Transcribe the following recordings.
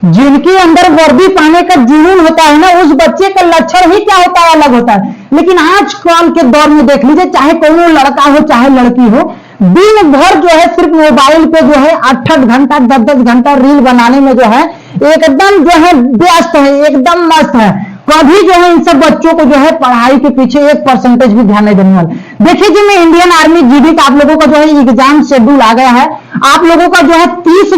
जिनके अंदर वर्दी पाने का जुनून होता है ना, उस बच्चे का लक्षण ही क्या होता है, अलग होता है। लेकिन आजकल के दौर में देख लीजिए, चाहे कोई लड़का हो चाहे लड़की हो, दिन भर जो है सिर्फ मोबाइल पे जो है 8-8 घंटा 10-10 घंटा रील बनाने में जो है एकदम जो है व्यस्त है, एकदम मस्त है। कभी जो है इन सब बच्चों को जो है पढ़ाई के पीछे 1% भी ध्यान नहीं देने वाले। देखिए जी, मैं इंडियन आर्मी जीडी का आप लोगों का जो है एग्जाम शेड्यूल आ गया है। आप लोगों का जो है 30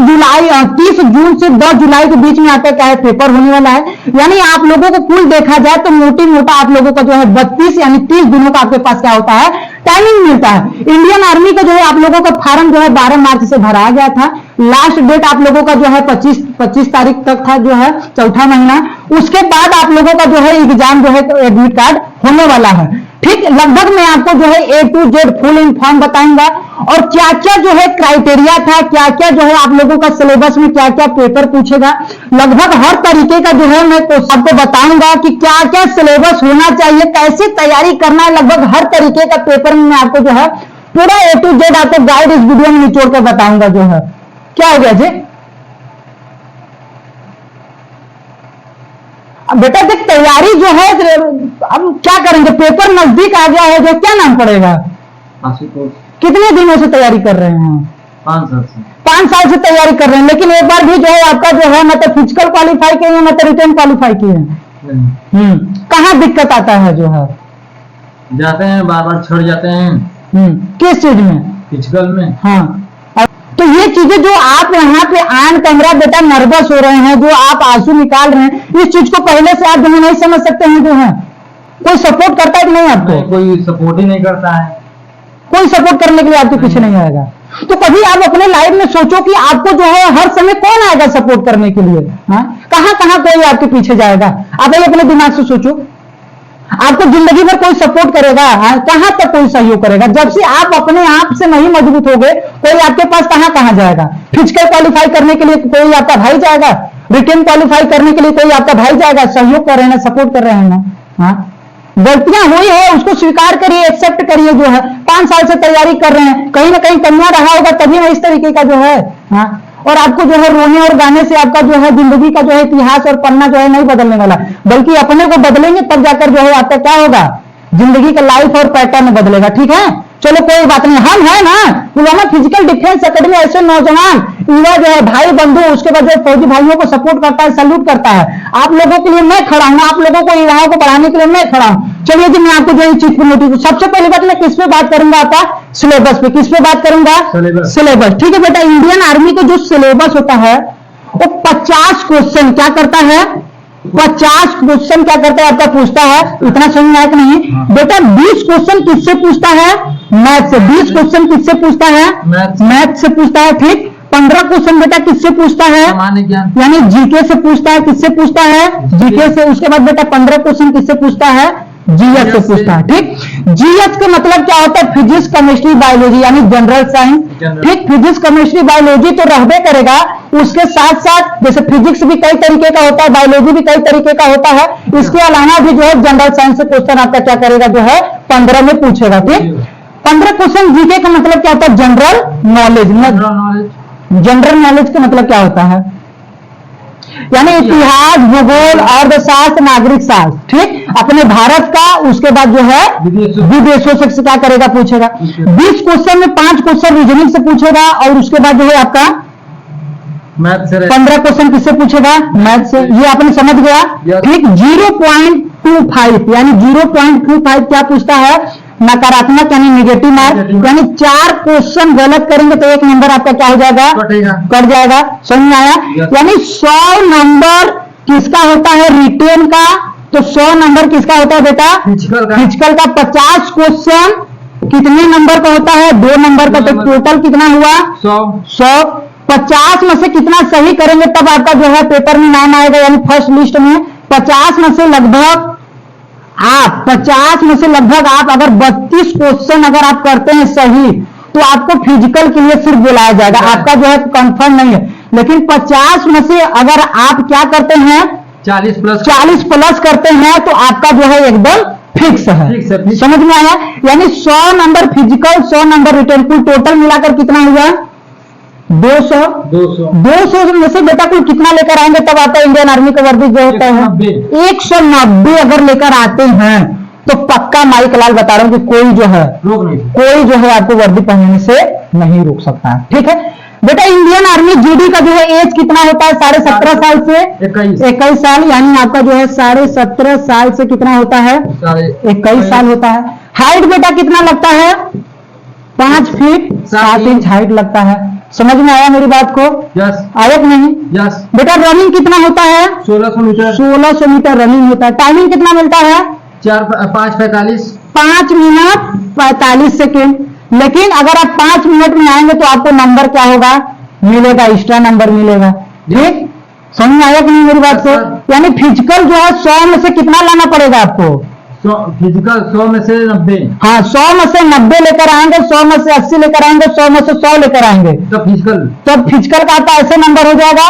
जून से 10 जुलाई के बीच में आता क्या है, पेपर होने वाला है। यानी आप लोगों को कुल देखा जाए तो मोटी मोटा आप लोगों का जो है 32 यानी 30 दिनों का आपके पास क्या होता है, टाइमिंग मिलता है। इंडियन आर्मी का जो है आप लोगों का फॉर्म जो है 12 मार्च से भराया गया था। लास्ट डेट आप लोगों का जो है 25 तारीख तक था, जो है चौथा महीना। उसके बाद आप लोगों का जो है एग्जाम जो है एडमिट कार्ड होने वाला है। ठीक, लगभग मैं आपको जो है A to Z full inform बताऊंगा, और क्या क्या जो है क्राइटेरिया था, क्या क्या जो है आप लोगों का सिलेबस में क्या क्या पेपर पूछेगा, लगभग हर तरीके का जो है मैं आपको बताऊंगा कि क्या क्या सिलेबस होना चाहिए, कैसे तैयारी करना है। लगभग हर तरीके का पेपर में मैं आपको जो है पूरा A to Z आपको गाइड इस वीडियो में निचोड़ कर बताऊंगा। जो है क्या हो गया जी, बेटा देख तैयारी जो है, अब क्या करेंगे, पेपर नजदीक आ गया है, जो क्या नाम पड़ेगा, कितने दिनों से तैयारी कर रहे हैं? 5 साल से। 5 साल से तैयारी कर रहे हैं। लेकिन एक बार भी जो है आपका जो है मतलब फिजिकल क्वालिफाई किए हैं, मतलब रिटर्न क्वालिफाई किए हैं। कहाँ दिक्कत आता है, जो है जाते हैं बार बार छोड़ जाते हैं। किस चीज में? फिजिकल में। हाँ, तो ये चीजें जो आप यहाँ पे ऑन कैमरा बेटा नर्वस हो रहे हैं, जो आप आंसू निकाल रहे हैं, इस चीज को पहले से आप जो है नहीं समझ सकते हैं। जो है कोई सपोर्ट करता है कि नहीं आपको? कोई सपोर्ट ही नहीं करता है। कोई सपोर्ट करने के लिए आपके पीछे नहीं आएगा। तो कभी आप अपने लाइफ में सोचो कि आपको जो है हर समय कौन आएगा सपोर्ट करने के लिए? हाँ, कहां कहां कोई आपके पीछे जाएगा? आप अपने दिमाग से सोचो, आपको जिंदगी भर कोई सपोर्ट करेगा? कहां तक कोई सहयोग करेगा? जब से आप अपने आप से नहीं मजबूत हो गए, कोई आपके पास कहां कहां जाएगा? फिजिकल क्वालिफाई करने के लिए कोई आपका भाई जाएगा, रिटन क्वालिफाई करने के लिए कोई आपका भाई जाएगा। सहयोग कर रहे हैं ना, सपोर्ट कर रहे हैं ना। हाँ, गलतियां हुई है उसको स्वीकार करिए, एक्सेप्ट करिए। जो है 5 साल से तैयारी कर रहे हैं, कहीं ना कहीं कन्या रहा होगा तभी ना इस तरीके का जो है। हाँ, और आपको जो है रोने और गाने से आपका जो है जिंदगी का जो है इतिहास और पन्ना जो है नहीं बदलने वाला, बल्कि अपने को बदलेंगे तब जाकर जो है आपका क्या होगा, जिंदगी का लाइफ और पैटर्न बदलेगा। ठीक है, चलो कोई बात नहीं। हम है ना पुलवामा फिजिकल डिफेंस एकेडमी, ऐसे नौजवान युवा जो है भाई बंधु, उसके बाद जो फौजी भाइयों को सपोर्ट करता है, सल्यूट करता है। आप लोगों के लिए मैं खड़ा हूं, आप लोगों को युवाओं को बढ़ाने के लिए मैं खड़ा हूं। चलिए जी, मैं आपको जो है चीज नोटिस, सबसे पहली बात मैं किस पे बात करूंगा, आपका सिलेबस पे। किस पे बात करूंगा? सिलेबस। ठीक है बेटा, इंडियन आर्मी का जो सिलेबस होता है वो 50 क्वेश्चन क्या करता है, 50 क्वेश्चन क्या करता है आपका पूछता है। इतना समझ आया कि नहीं? बेटा 20 क्वेश्चन किससे पूछता है? मैथ से। 20 क्वेश्चन किससे पूछता है? मैथ से पूछता है। ठीक, 15 क्वेश्चन बेटा किससे पूछता है? यानी जीके से पूछता है। किससे पूछता है? जीके से। उसके बाद बेटा 15 क्वेश्चन किससे पूछता है? जीएस से पूछता है। ठीक, जीएस का मतलब क्या होता है? फिजिक्स केमिस्ट्री बायोलॉजी यानी जनरल साइंस। ठीक, फिजिक्स केमिस्ट्री बायोलॉजी तो रहबे करेगा, उसके साथ साथ जैसे फिजिक्स भी कई तरीके का होता है, बायोलॉजी भी कई तरीके का होता है, इसके अलावा भी जो है जनरल साइंस से क्वेश्चन आपका क्या करेगा, जो है 15 में पूछेगा। ठीक, 15 क्वेश्चन जीके का मतलब क्या होता है? General knowledge. जनरल नॉलेज का मतलब क्या होता है? यानी इतिहास, भूगोल, अर्थशास्त्र, नागरिक शास्त्र। ठीक, अपने भारत का, उसके बाद जो है विदेशों से क्या करेगा, पूछेगा। 20 क्वेश्चन में 5 क्वेश्चन रीजनिंग से पूछेगा, और उसके बाद जो है आपका मैथ से 15 क्वेश्चन किससे पूछेगा? मैथ से। ये आपने समझ गया। ठीक, 0.25 यानी 0.25 क्या पूछता है? नकारात्मक यानी नेगेटिव मार्क। यानी 4 क्वेश्चन गलत करेंगे तो 1 नंबर आपका क्या हो जाएगा? कट जाएगा। समझ में आया? यानी 100 नंबर किसका होता है? रिटेन का। तो 100 नंबर किसका होता है बेटा? फिजिकल का। 50 क्वेश्चन कितने नंबर का होता है? 2 नंबर का। तो टोटल कितना हुआ? 100। 50 में से कितना सही करेंगे तब आपका जो है पेपर में नाम आएगा, यानी फर्स्ट लिस्ट में। 50 में से लगभग आप 50 में से लगभग आप अगर 32 क्वेश्चन अगर आप करते हैं सही, तो आपको फिजिकल के लिए सिर्फ बुलाया जाएगा, आपका जो है कंफर्म नहीं है। लेकिन 50 में से अगर आप क्या करते हैं? 40 प्लस करते हैं, तो आपका जो है एकदम फिक्स है। समझ में आया? यानी 100 नंबर फिजिकल, 100 नंबर रिटर्न, कुल टोटल मिलाकर कितना हुआ? 200 200 200 में से बेटा कुल कितना लेकर आएंगे तब आता है इंडियन आर्मी का वर्दी जो होता है 190 अगर लेकर आते हैं तो पक्का माइक लाल बता रहा हूं कि कोई जो है रोक नहीं कोई जो है आपको वर्दी पहनने से नहीं रोक सकता है। ठीक है बेटा, इंडियन आर्मी जीडी का जो है एज कितना होता है 17.5 साल से 21 साल, यानी आपका जो है 17.5 साल से कितना होता है 21 साल होता है। हाइट बेटा कितना लगता है 5 फीट 7 इंच हाइट लगता है। समझ में आया मेरी बात को? यस आया कि नहीं? यस। बेटा रनिंग कितना होता है 1600 मीटर 1600 मीटर रनिंग होता है। टाइमिंग कितना मिलता है 5:45 5 मिनट 45 सेकेंड। लेकिन अगर आप 5 मिनट में आएंगे तो आपको नंबर क्या होगा मिलेगा, एक्स्ट्रा नंबर मिलेगा। ठीक, समझ में आया कि नहीं मेरी बात को? यानी फिजिकल जो है 100 में से कितना लाना पड़ेगा आपको? फिजिकल 100 में से 90। हाँ 100 में से 90 लेकर आएंगे, 100 में से 80 लेकर आएंगे, 100 में से 100 लेकर आएंगे तो फिजिकल तो फिजिकल का आपका ऐसे नंबर हो जाएगा